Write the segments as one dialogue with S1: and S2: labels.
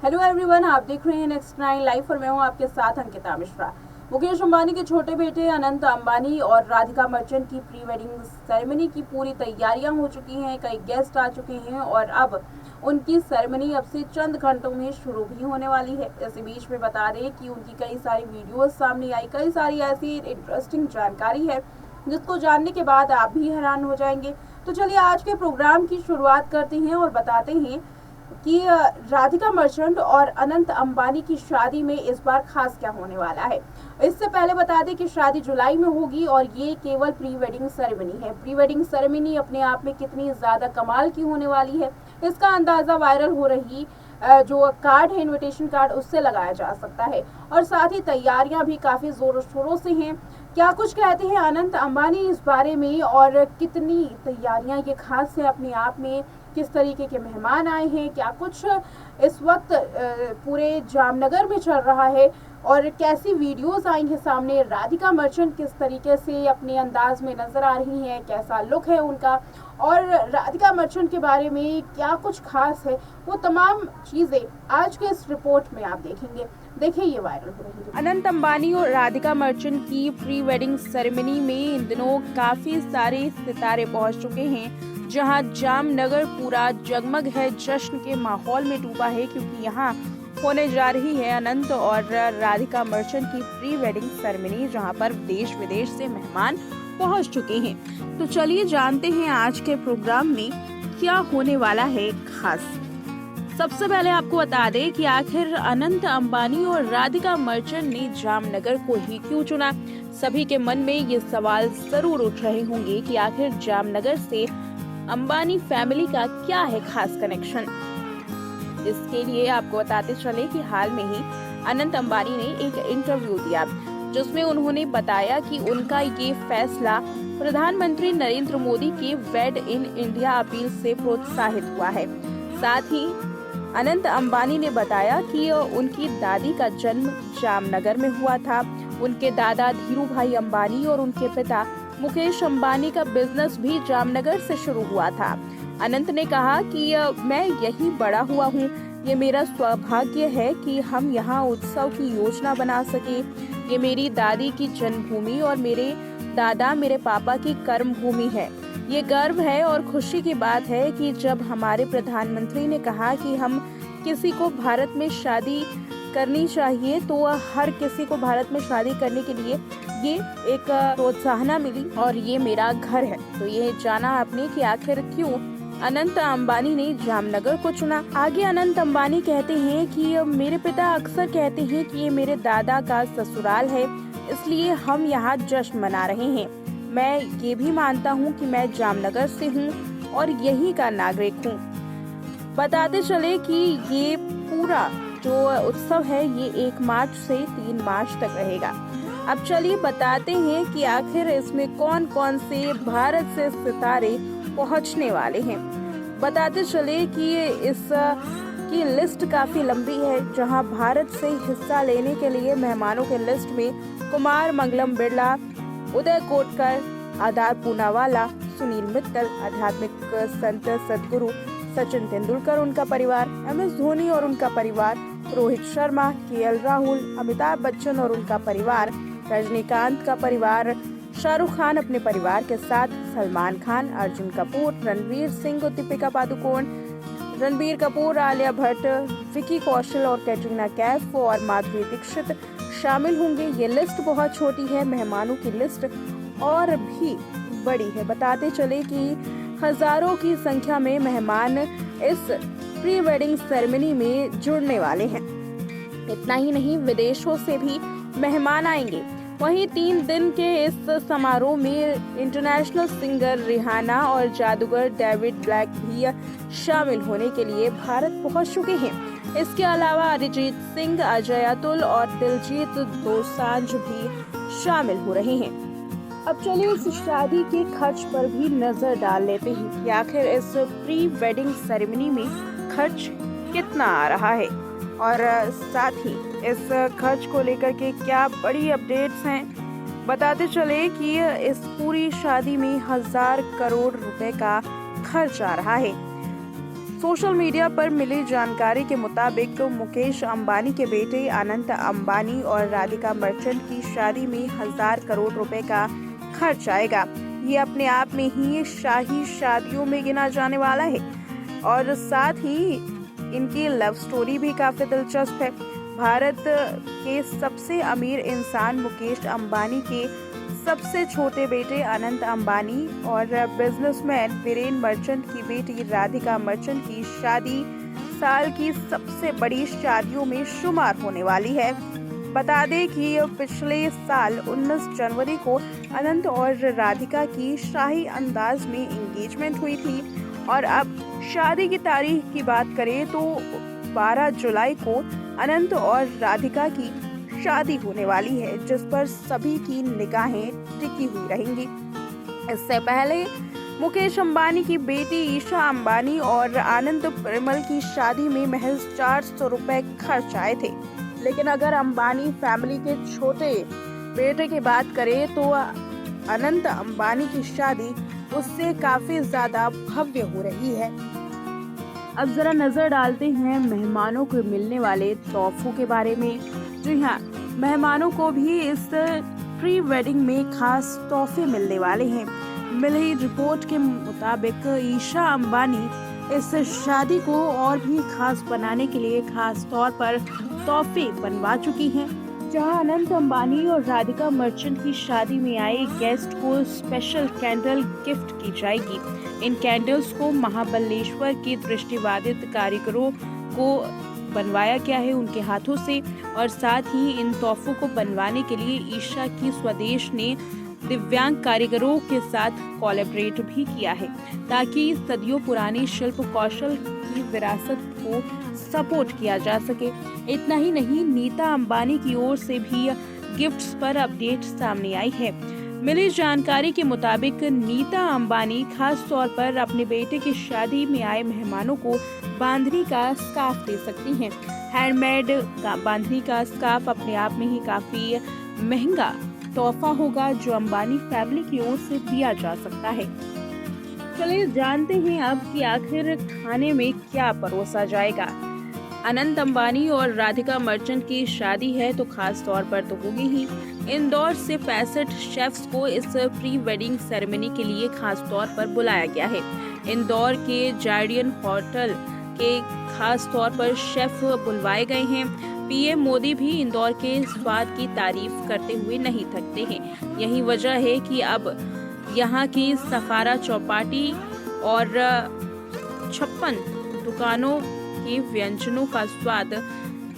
S1: Hello everyone, आप देख रहे हैं नेक्स्ट 9 लाइव और मैं हूं आपके साथ अंकिता मिश्रा। मुकेश अंबानी के छोटे बेटे अनंत अंबानी और राधिका मर्चेंट की प्री वेडिंग सेरेमनी की पूरी तैयारियां हो चुकी हैं। कई गेस्ट आ चुके हैं और अब उनकी सेरेमनी अब से चंद घंटों में शुरू भी होने वाली है। इसी बीच में बता दें कि उनकी कई सारी वीडियोज सामने आई, कई सारी ऐसी इंटरेस्टिंग जानकारी है जिसको जानने के बाद आप भी हैरान हो जाएंगे। तो चलिए आज के प्रोग्राम की शुरुआत करते हैं और बताते हैं कि राधिका मर्चेंट और अनंत अंबानी की शादी में इस बार खास क्या होने वाला है। इससे पहले बता दें कि शादी जुलाई में होगी और ये केवल प्री वेडिंग सेरेमनी है। प्री वेडिंग सेरेमनी अपने आप में कितनी ज्यादा कमाल की होने वाली है, इसका अंदाजा वायरल हो रही जो कार्ड है, इनविटेशन कार्ड, उससे लगाया जा सकता है। और साथ ही तैयारियां भी काफी जोरों शोरों से हैं। क्या कुछ कहते हैं अनंत अंबानी इस बारे में और कितनी तैयारियां ये खास है अपने आप में, किस तरीके के मेहमान आए हैं, क्या कुछ इस वक्त पूरे जामनगर में चल रहा है और कैसी वीडियोस आई हैं सामने, राधिका मर्चेंट किस तरीके से अपने अंदाज में नजर आ रही हैं, कैसा लुक है उनका और राधिका मर्चेंट के बारे में क्या कुछ खास है, वो तमाम चीजें आज के इस रिपोर्ट में आप देखेंगे। देखिए ये वायरल हो रही है। अनंत अंबानी और राधिका मर्चेंट की प्री वेडिंग सेरेमनी में इन दिनों काफी सारे सितारे पहुंच चुके हैं, जहां जामनगर पूरा जगमग है, जश्न के माहौल में डूबा है, क्योंकि यहां होने जा रही है अनंत और राधिका मर्चेंट की प्री वेडिंग सेरेमनी, जहां पर देश विदेश से मेहमान पहुंच चुके हैं। तो चलिए जानते हैं आज के प्रोग्राम में क्या होने वाला है खास। सबसे पहले आपको बता दें कि आखिर अनंत अंबानी और राधिका मर्चेंट ने जामनगर को ही क्यों चुना। सभी के मन में ये सवाल जरूर उठ रहे होंगे कि आखिर जामनगर से अंबानी फैमिली का क्या है खास कनेक्शन। इसके लिए आपको बताते चले कि हाल में ही अनंत अंबानी ने एक इंटरव्यू दिया, जिसमें उन्होंने बताया कि उनका ये फैसला प्रधानमंत्री नरेंद्र मोदी के वेड इन इंडिया अपील से प्रोत्साहित हुआ है। साथ ही अनंत अंबानी ने बताया कि उनकी दादी का जन्म जामनगर में हुआ था। उनके दादा धीरू भाई अंबानी और उनके पिता मुकेश अंबानी का बिजनेस भी जामनगर से शुरू हुआ था। अनंत ने कहा कि मैं यही बड़ा हुआ हूँ, ये मेरा सौभाग्य है कि हम यहाँ उत्सव की योजना बना सके। ये मेरी दादी की जन्मभूमि और मेरे दादा मेरे पापा की कर्म भूमि है। ये गर्व है और खुशी की बात है कि जब हमारे प्रधानमंत्री ने कहा कि हम किसी को भारत में शादी करनी चाहिए, तो हर किसी को भारत में शादी करने के लिए ये एक प्रोत्साहन मिली और ये मेरा घर है। तो ये जाना आपने कि आखिर क्यों अनंत अंबानी ने जामनगर को चुना। आगे अनंत अंबानी कहते हैं कि मेरे पिता अक्सर कहते हैं कि ये मेरे दादा का ससुराल है, इसलिए हम यहाँ जश्न मना रहे हैं। मैं ये भी मानता हूँ कि मैं जामनगर से हूँ और यहीं का नागरिक हूँ। बताते चले कि ये पूरा जो उत्सव है ये 1 मार्च से 3 मार्च तक रहेगा। अब चलिए बताते हैं कि आखिर इसमें कौन कौन से भारत से सितारे पहुंचने वाले हैं। बताते चले कि इस की लिस्ट काफी लंबी है, जहां भारत से हिस्सा लेने के लिए मेहमानों के लिस्ट में कुमार मंगलम बिरला, उदय कोटकर, आधार पूनावाला, सुनील मित्तल, आध्यात्मिक संत सदगुरु सचिन तेंदुलकर उनका परिवार, MS धोनी और उनका परिवार, रोहित शर्मा, KL राहुल, अमिताभ बच्चन और उनका परिवार, रजनीकांत का परिवार, शाहरुख खान अपने परिवार के साथ, सलमान खान, अर्जुन कपूर, रणवीर सिंह, दीपिका पादुकोण, रणबीर कपूर, आलिया भट्ट, विकी कौशल और कैटरीना कैफ और माधुरी दीक्षित शामिल होंगे। ये लिस्ट बहुत छोटी है, मेहमानों की लिस्ट और भी बड़ी है। बताते चले कि हजारों की संख्या में मेहमान इस प्री वेडिंग सेरेमनी में जुड़ने वाले हैं। इतना ही नहीं, विदेशों से भी मेहमान आएंगे। वहीं 3 दिन के इस समारोह में इंटरनेशनल सिंगर रिहाना और जादूगर डेविड ब्लैक भी शामिल होने के लिए भारत पहुंच चुके हैं। इसके अलावा अरिजीत सिंह, अजय अतुल और दिलजीत दोसांझ भी शामिल हो रहे हैं। अब चलिए इस शादी के खर्च पर भी नजर डाल लेते हैं कि आखिर इस प्री वेडिंग सेरेमनी में खर्च कितना आ रहा है और साथ ही इस खर्च को लेकर के क्या बड़ी अपडेट्स हैं। बताते चले कि इस पूरी शादी में 1000 करोड़ रुपए का खर्च आ रहा है। सोशल मीडिया पर मिली जानकारी के मुताबिक मुकेश अंबानी के बेटे अनंत अंबानी और राधिका मर्चेंट की शादी में 1000 करोड़ रुपए का खर्च आएगा। ये अपने आप में ही शाही शादियों में गिना जाने वाला है और साथ ही इनकी लव स्टोरी भी काफी दिलचस्प है। भारत के सबसे अमीर इंसान मुकेश अंबानी के सबसे छोटे बेटे अनंत अंबानी और बिजनेसमैन वीरेन मर्चेंट की बेटी राधिका मर्चेंट की शादी साल की सबसे बड़ी शादियों में शुमार होने वाली है। बता दें कि पिछले साल 19 जनवरी को अनंत और राधिका की शाही अंदाज में एंगेजमेंट हुई थी और अब शादी की तारीख की बात करें तो 12 जुलाई को अनंत और राधिका की शादी होने वाली है, जिस पर सभी की निगाहें टिकी हुई रहेंगी। इससे पहले मुकेश अंबानी की बेटी ईशा अंबानी और आनंद परिमल की शादी में महज 400 रुपए खर्च आए थे। लेकिन अगर अंबानी फैमिली के छोटे बेटे की बात करें तो अनंत अंबानी की शादी उससे काफी ज्यादा भव्य हो रही है। अब जरा नजर डालते हैं मेहमानों को मिलने वाले तोहफों के बारे में। जी हाँ, मेहमानों को भी इस प्री वेडिंग में खास तोहफे मिलने वाले हैं। मिली रिपोर्ट के मुताबिक ईशा अंबानी इस शादी को और भी खास बनाने के लिए खास तौर पर तोहफे बनवा चुकी हैं। जहां अनंत अंबानी और राधिका मर्चेंट की शादी में आए गेस्ट को स्पेशल कैंडल गिफ्ट की जाएगी। इन कैंडल्स को महाबलेश्वर के दृष्टिबाधित कारीगरों को बनवाया गया है उनके हाथों से और साथ ही इन तोहफों को बनवाने के लिए ईशा की स्वदेश ने दिव्यांग कारीगरों के साथ कोलैबोरेट भी किया है ताकि सदियों पुरानी शिल्प कौशल की विरासत को सपोर्ट किया जा सके। इतना ही नहीं, नीता अंबानी की ओर से भी गिफ्ट्स पर अपडेट सामने आई है। मिली जानकारी के मुताबिक नीता अंबानी खास तौर पर अपने बेटे की शादी में आए मेहमानों को बांधनी का स्कार्फ दे सकती हैं। हैंडमेड बांधनी का स्कार्फ अपने आप में ही काफी महंगा तोहफा होगा जो अंबानी फैमिली की ओर से दिया जा सकता है। चलिए जानते हैं अब कि आखिर खाने में क्या परोसा जाएगा। अनंत अंबानी और राधिका मर्चेंट की शादी है तो खास तौर पर तो होगी ही। इंदौर से 65 शेफ्स को इस प्री वेडिंग सेरेमनी के लिए खास तौर पर बुलाया गया है। इंदौर के जार्डियन होटल के खास तौर पर शेफ बुलवाए गए हैं। पीएम मोदी भी इंदौर के स्वाद की तारीफ करते हुए नहीं थकते हैं। यही वजह है कि अब यहाँ की सफारा चौपाटी और 56 दुकानों के व्यंजनों का स्वाद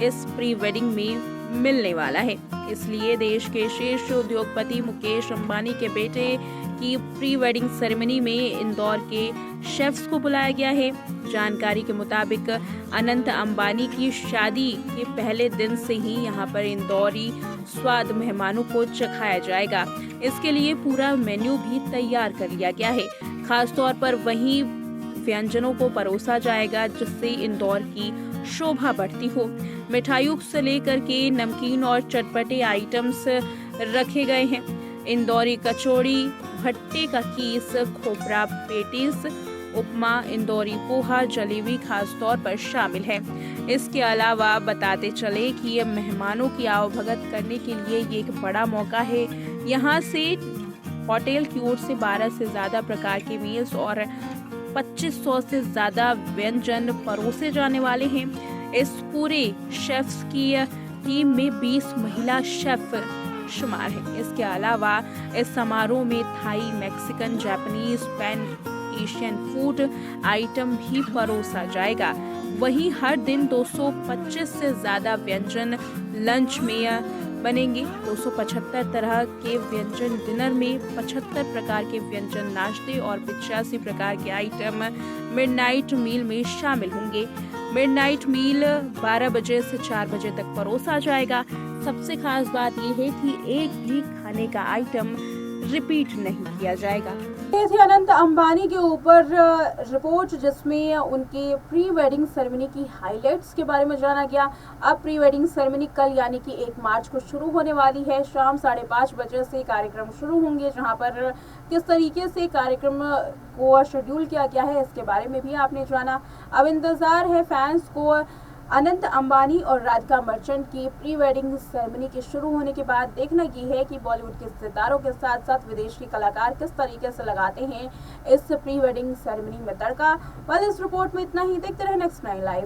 S1: इस प्री वेडिंग में मिलने वाला है। इसलिए देश के शीर्ष उद्योगपति मुकेश अंबानी के बेटे की प्री वेडिंग सेरेमनी में इंदौर के शेफ्स को बुलाया गया है। जानकारी के मुताबिक अनंत अंबानी की शादी के पहले दिन से ही यहां पर इंदौरी स्वाद मेहमानों को चखाया जाएगा। इसके लिए पूरा मेन्यू भी तैयार कर लिया गया है। खास तौर पर वहीं व्यंजनों को परोसा जाएगा जिससे इंदौर की शोभा बढ़ती हो। मिठाइयों से लेकर के नमकीन और चटपटे आइटम्स रखे गए हैं। इंदौरी कचौड़ी, भट्टे का कीस, खोपरा पेटीज, उपमा, इंदौरी पोहा, जलेबी खास तौर पर शामिल है। इसके अलावा बताते चले कि ये मेहमानों की आवभगत करने के लिए ये एक बड़ा मौका है। यहाँ से होटल की ओर से 12 से ज्यादा प्रकार के मील्स और 2500 से ज्यादा व्यंजन परोसे जाने वाले हैं। इस पूरे शेफ्स की टीम में 20 महिला शेफ शुमार है। इसके अलावा इस समारोह में Thai, Mexican, Japanese, pan Asian food item भी परोसा जाएगा। वहीं हर दिन 225 से ज्यादा व्यंजन लंच में बनेंगे। 275 तरह के व्यंजन डिनर में, 75 प्रकार के व्यंजन नाश्ते और 85 प्रकार के आइटम मिडनाइट मील में शामिल होंगे। मिडनाइट मील 12 बजे से 4 बजे तक परोसा जाएगा। सबसे खास बात यह है कि एक भी खाने का आइटम रिपीट नहीं किया जाएगा। ये थी अनंत अंबानी के ऊपर रिपोर्ट, जिसमें उनके प्री वेडिंग सेरेमनी की हाइलाइट्स के बारे में जाना गया। अब प्री वेडिंग सेरेमनी कल यानी कि 1 मार्च को शुरू होने वाली है। शाम 5:30 बजे से कार्यक्रम शुरू होंगे, जहां पर किस तरीके से कार्यक्रम को शेड्यूल किया गया है इसके बारे में भी आपने जाना। अब इंतजार है फैंस को अनंत अंबानी और राधिका मर्चेंट की प्री वेडिंग सेरेमनी के शुरू होने के बाद। देखना ये है कि बॉलीवुड के सितारों के साथ साथ विदेश के कलाकार किस तरीके से लगाते हैं इस प्री वेडिंग सेरेमनी में तड़का। इस रिपोर्ट में इतना ही। देखते रहे नेक्स्ट 9 लाइव।